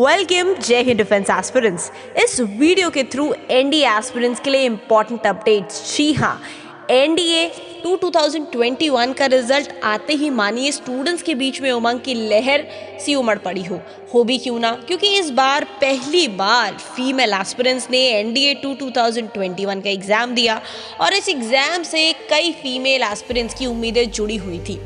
Welcome जय Hind defence aspirants. इस video के थ्रू एनडीए एस्पिरेंट्स के लिए इंपॉर्टेंट अपडेट्स। जी हाँ, एनडीए 2021 का रिजल्ट आते ही मानिए स्टूडेंट्स के बीच में उमंग की लहर सी उमड़ पड़ी हो भी क्यों ना, क्योंकि इस बार पहली बार फीमेल एस्पिरेंट्स ने एनडीए 2021 का एग्ज़ाम दिया और इस एग्ज़ाम से कई फीमेल एस्पिरेंट्स की उम्मीदें जुड़ी हुई थी।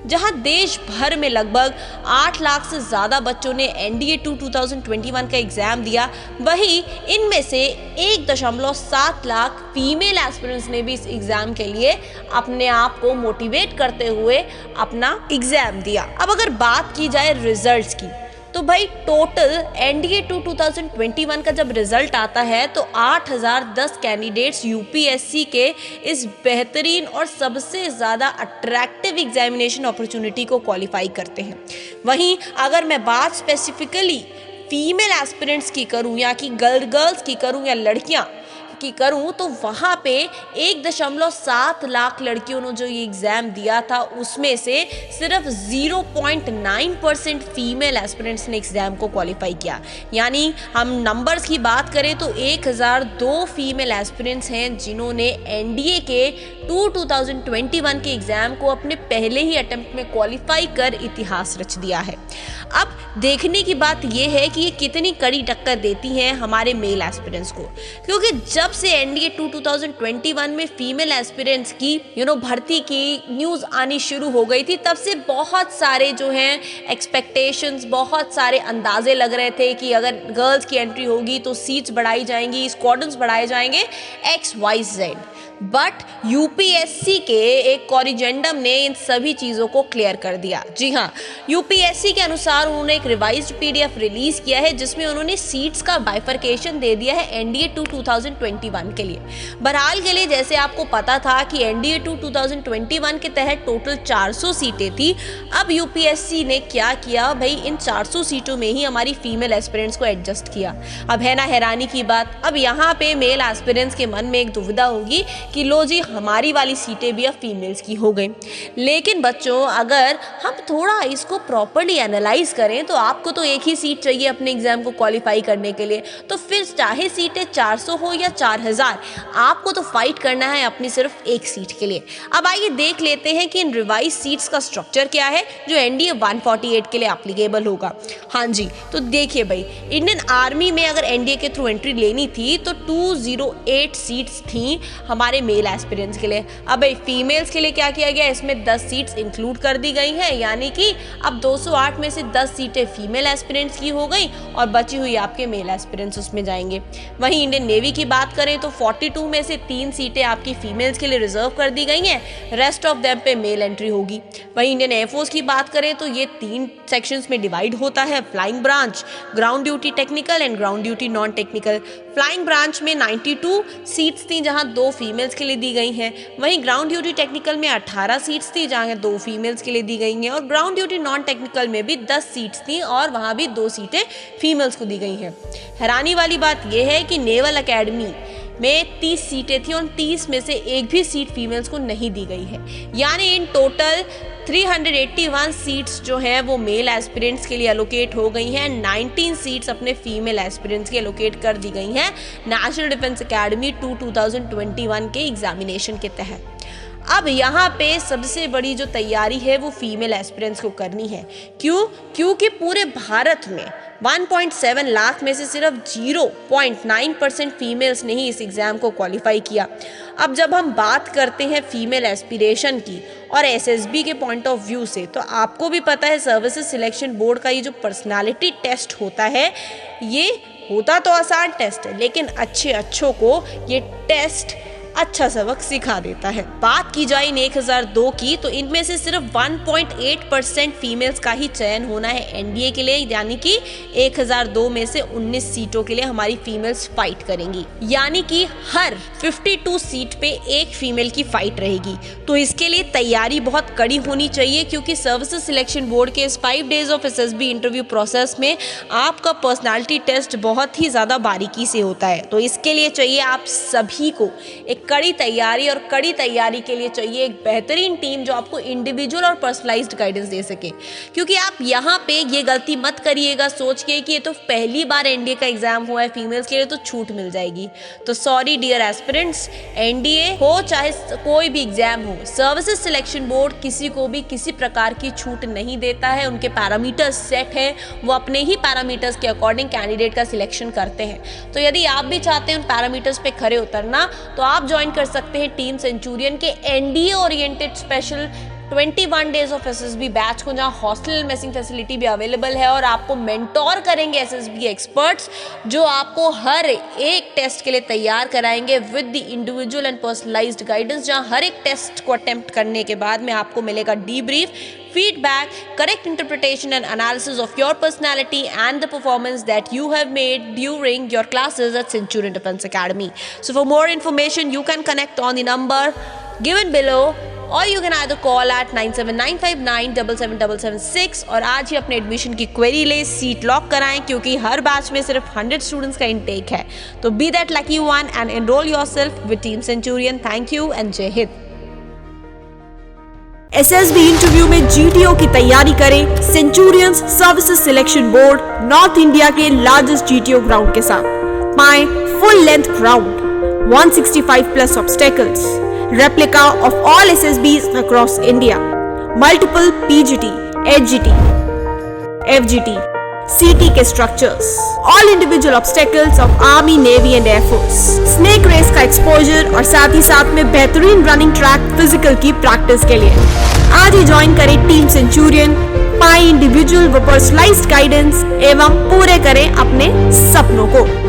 जहां देश भर में लगभग 8 लाख से ज़्यादा बच्चों ने एनडीए 2021 का एग्ज़ाम दिया, वहीं इनमें से 1.7 लाख फीमेल एस्पिरेंट्स ने भी इस एग्ज़ाम के लिए अपने आप को मोटिवेट करते हुए अपना एग्ज़ाम दिया। अब अगर बात की जाए रिजल्ट्स की, तो भाई टोटल एनडीए 2021 का जब रिजल्ट आता है तो 8010 कैंडिडेट्स यूपीएससी के इस बेहतरीन और सबसे ज़्यादा अट्रैक्टिव एग्जामिनेशन अपॉर्चुनिटी को क्वालिफाई करते हैं। वहीं अगर मैं बात स्पेसिफिकली फीमेल एस्पिरेंट्स की करूं या कि गर्ल्स की करूं या लड़कियां की करूं, तो वहाँ पे 1.7 लाख लड़कियों ने जो ये एग्ज़ाम दिया था उसमें से सिर्फ 0.9% फीमेल एस्पिरेंट्स ने एग्ज़ाम को क्वालिफाई किया। यानी हम नंबर्स की बात करें तो 1002 फीमेल एस्पिरेंट्स हैं जिन्होंने एनडीए के 2021 के एग्ज़ाम को अपने पहले ही अटेम्प्ट में क्वालिफाई कर इतिहास रच दिया है। अब देखने की बात यह है कि ये कितनी कड़ी टक्कर देती हैं हमारे मेल एस्पिरेंट्स को, क्योंकि जब से एनडीए 2021 में फीमेल एस्पिरेंट्स की भर्ती की न्यूज़ आनी शुरू हो गई थी, तब से बहुत सारे जो हैं एक्सपेक्टेशंस, बहुत सारे अंदाजे लग रहे थे कि अगर गर्ल्स की एंट्री होगी तो सीट्स बढ़ाई जाएंगी, स्क्वाड्रन्स बढ़ाए जाएंगे, XYZ। बट यूपीएससी के एक कॉरिजेंडम ने इन सभी चीज़ों को क्लियर कर दिया। जी हाँ, यूपीएससी के अनुसार उन्होंने एक रिवाइज्ड पीडीएफ रिलीज किया है जिसमें उन्होंने सीट्स का बाइफरकेशन दे दिया है एनडीए 2021 के लिए। बहरहाल के लिए जैसे आपको पता था कि एनडीए 2021 के तहत टोटल 400 सीटें थी। अब यूपीएससी ने क्या किया भाई, इन 400 सीटों में ही हमारी फीमेल एस्पिरेंट्स को एडजस्ट किया। अब है ना हैरानी की बात, अब यहाँ पे मेल एस्पिरेंट्स के मन में एक दुविधा होगी कि लो जी, हमारी वाली सीटें भी अब फीमेल्स की हो गई। लेकिन बच्चों, अगर हम थोड़ा इसको प्रॉपर्ली एनालाइज करें तो आपको तो एक ही सीट चाहिए अपने एग्जाम को क्वालिफाई करने के लिए, तो फिर चाहे सीटें 400 हो या 4000, आपको तो फाइट करना है अपनी सिर्फ एक सीट के लिए। अब आइए देख लेते हैं कि इन रिवाइज सीट्स का स्ट्रक्चर क्या है जो एनडीए 148 के लिए एप्लीकेबल होगा। हाँ जी, तो देखिए भाई, इंडियन आर्मी में अगर एनडीए के थ्रू एंट्री लेनी थी तो 208 सीट्स थी हमारे मेल एस्पिरेंट्स के लिए। अब भाई फीमेल्स के लिए क्या किया गया, इसमें 10 सीट्स इंक्लूड कर दी गई हैं, यानी कि अब 208 में से 10 सीटें फीमेल एस्पिरेंट्स की हो गई और बची हुई आपके मेल एस्पिरेंट्स उसमें जाएंगे। वहीं इंडियन नेवी की बात करें तो 42 में से 3 सीटें आपकी फीमेल्स के लिए रिजर्व कर दी गई हैं, रेस्ट ऑफ देम पे मेल एंट्री होगी। वहीं इंडियन एयरफोर्स की बात करें तो ये 3 सेक्शंस में डिवाइड होता है, flying branch, ground duty technical and ground duty non technical. Flying branch में 92 सीट्स थी जहां 2 फीमेल्स के लिए दी गई हैं। वहीं ग्राउंड ड्यूटी टेक्निकल में 18 सीट्स थी जहां 2 फीमेल्स के लिए दी गई हैं, और ग्राउंड ड्यूटी नॉन टेक्निकल में भी 10 सीट्स थी और वहां भी 2 सीटें फीमेल्स को दी गई हैं। हैरानी वाली बात यह है कि नेवल एकेडमी में 30 सीटें थी और 30 में से एक भी सीट फीमेल्स को नहीं दी गई है। यानी इन टोटल 381 सीट्स जो हैं वो मेल एस्पिरेंट्स के लिए एलोकेट हो गई हैं, 19 सीट्स अपने फीमेल एस्पिरेंट्स के एलोकेट कर दी गई हैं नेशनल डिफेंस एकेडमी 2021 के एग्जामिनेशन के तहत। अब यहाँ पे सबसे बड़ी जो तैयारी है वो फीमेल एस्पिरेंट्स को करनी है। क्यों? क्योंकि पूरे भारत में 1.7 लाख में से सिर्फ 0.9% फीमेल्स ने ही इस एग्ज़ाम को क्वालिफाई किया। अब जब हम बात करते हैं फीमेल एस्पिरेशन की और एसएसबी के पॉइंट ऑफ व्यू से, तो आपको भी पता है सर्विसेज सिलेक्शन बोर्ड का ये जो पर्सनालिटी टेस्ट होता है, ये होता तो आसान टेस्ट है, लेकिन अच्छों को ये टेस्ट अच्छा सबक सिखा देता है। बात की जाए इन 1002 की, तो इनमें से सिर्फ 1.8% फीमेल्स का ही चयन होना है एनडीए के लिए, यानी कि 1002 में से 19 सीटों के लिए हमारी फीमेल्स फाइट करेंगी, यानी कि हर 52 सीट पे एक फीमेल की फाइट रहेगी। तो इसके लिए तैयारी बहुत कड़ी होनी चाहिए, क्योंकि सर्विसेज सिलेक्शन बोर्ड के इस 5 days of SSB interview process में आपका पर्सनालिटी टेस्ट बहुत ही ज़्यादा बारीकी से होता है। तो इसके लिए चाहिए आप सभी को एक कड़ी तैयारी, और कड़ी तैयारी के लिए चाहिए एक बेहतरीन टीम जो आपको इंडिविजुअल और पर्सनलाइज्ड गाइडेंस दे सके। क्योंकि आप यहाँ पे ये गलती मत करिएगा सोच के कि ये तो पहली बार एनडीए का एग्जाम हुआ है फीमेल्स के लिए तो छूट मिल जाएगी। तो सॉरी डियर एस्पिरेंट्स, एनडीए हो चाहे कोई भी एग्जाम हो, सर्विसेज सिलेक्शन बोर्ड किसी को भी किसी प्रकार की छूट नहीं देता है। उनके पैरामीटर्स सेट हैं, वो अपने ही पैरामीटर्स के अकॉर्डिंग कैंडिडेट का सिलेक्शन करते हैं। तो यदि आप भी चाहते हैं उन पैरामीटर्स पे खरे उतरना तो आप ज्वाइन कर सकते हैं टीम सेंचुरियन के NDA oriented special 21 days of SSB batch को, जहां हॉस्टल मेसिंग फैसिलिटी भी अवेलेबल है और आपको मेंटोर करेंगे एसएसबी एक्सपर्ट्स जो आपको हर एक टेस्ट के लिए तैयार कराएंगे with the individual and personalised guidance, जहां हर एक टेस्ट को अटेम्प्ट करने के बाद में आपको मिलेगा debrief, feedback, correct interpretation and analysis of your personality and the performance that you have made during your classes at Centurion Defense Academy. So for more information, you can connect on the number given below or you can either call at 9795977776 और आज ही अपने admission की query ले, seat lock कराएं क्योंकि हर batch में सिर्फ 100 students का इनटेक है। तो be that lucky one and enrol yourself with team Centurion. Thank you and जय हिंद। एसएसबी इंटरव्यू में जीटीओ की तैयारी करें Centurions services selection board north India के लार्जेस्ट जीटीओ ग्राउंड के साथ। पाएं full length ground, 165 plus obstacles, replica of all SSBs across India, multiple PGT, HGT, FGT, CT के structures, all individual obstacles of army, navy and air force, snake race का exposure और साथ ही साथ में बेहतरीन रनिंग ट्रैक फिजिकल की practice के लिए आज ही ज्वाइन करें टीम सेंचुरियन, पाएं इंडिविजुअल व पर्सनलाइज्ड गाइडेंस एवं पूरे करें अपने सपनों को।